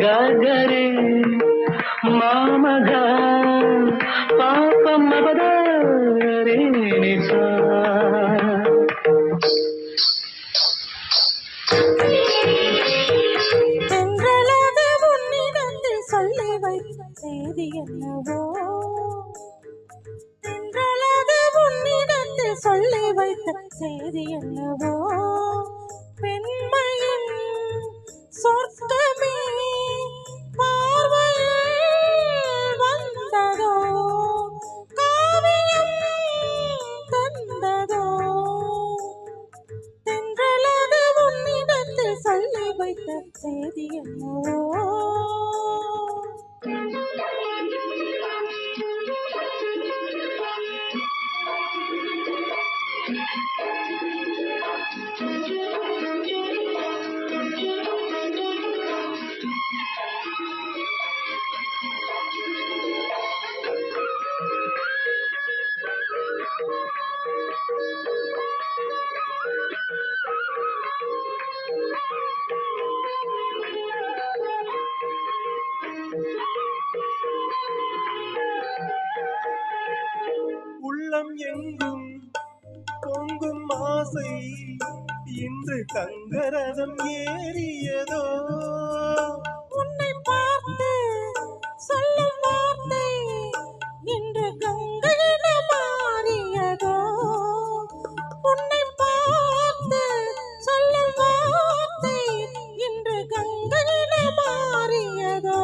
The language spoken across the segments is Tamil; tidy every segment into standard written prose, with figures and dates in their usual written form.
ಗಗರೆ ಮಾಮಗ ಪಾಪ ಮಗದ ರೇ ನಿಸ தென்றலாக உன்னிடத்தில் சொல்லி வைத்த செய்தி என்னவோ தென்றலாக உன்னிடத்தில் சொல்லி வைத்த செய்தி என்னவோ பெண்மையின் சொர்க்கமே பார்வையில் வந்ததோ காவியம் தந்ததோ தென்றலாக உன்னிடத்தில் சொல்லி வைத்த செய்தி என்னவோ உள்ளம் எங்கும் பொங்கும் ஆசை இன்று தங்கரதம் ஏறியதோ உன்னை பார்த்து சொல்லும் வார்த்தை இன்று கங்கையில மாறியதோ உன்னை பார்த்து சொல்லும் வார்த்தை இன்று கங்கையில மாறியதோ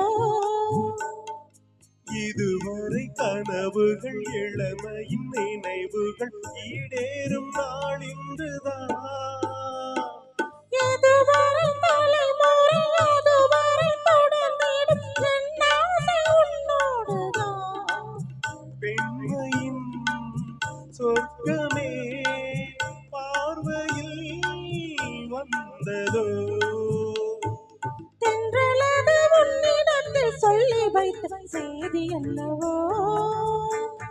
இதுவரை கனவுகள் இளமையின் நினைவுகள் ஈடேறும் நாள் இன்றுதான் எதுவரை தலைமுறை அதுவரை தொடர்ந்திடும் என் ஆசை உன்னோடுதான் பெண்மையின் சொர்க்கமே பார்வையில் வந்ததோ தென்றலாக உன்னிடத்தில் சொல்லி வைத்த செய்தி என்னவோ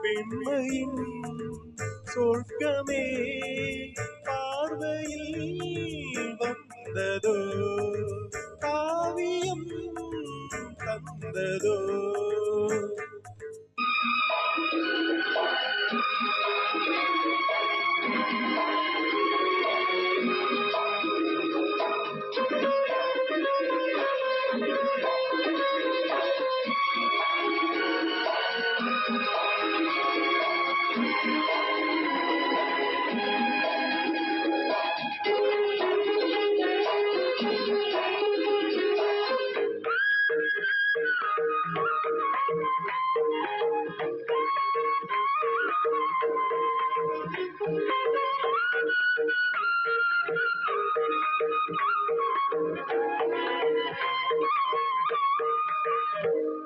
பெண்மையின் சொர்க்கமே பார்வையில் வந்ததோ காவியம் தந்ததோ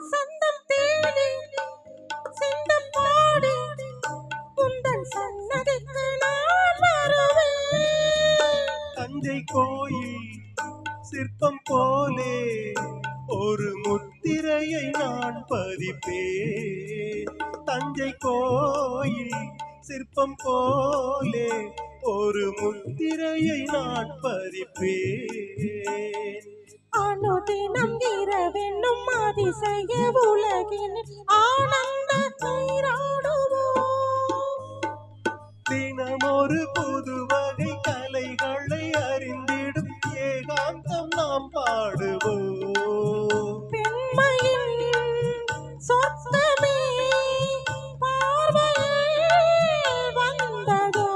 சந்தம் தேடி சிந்தம் பாடி உந்தன் சன்னதிக்கு நான் வருவேன் தஞ்சை கோயில் சிற்பம் போலே ஒரு முத்திரையை நான் பதிப்பேன் தஞ்சை கோயில் சிற்பம் போலே ஒரு முத்திரையை நான் பதிப்பேன் அனுதினம் இரவென்னும் அதிசய உலகின் ஆனந்த நீராடுவோம் தினமொரு புது வகை கலைகளை அறிந்திடும் ஏகாந்தம் நாம் பாடுவோம் பெண்மையின் சொர்க்கமே பார்வையில் வந்ததோ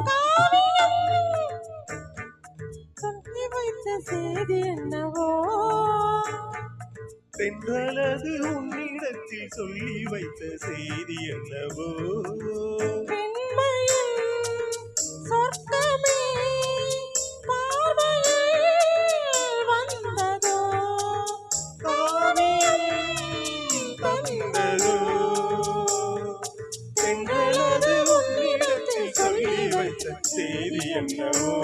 காவியம் சொல்லி வைத்த செய்தி என்னவோ தென்றலது உன்னிடத்தில் சொல்லி வைத்த செய்தி என்னவோ பெண்மையின் சொர்க்கமே பார்வையில் வந்ததோ காவியம் தந்ததோ தென்றலது உன்னிடத்தில் சொல்லி வைத்த செய்தி என்னவோ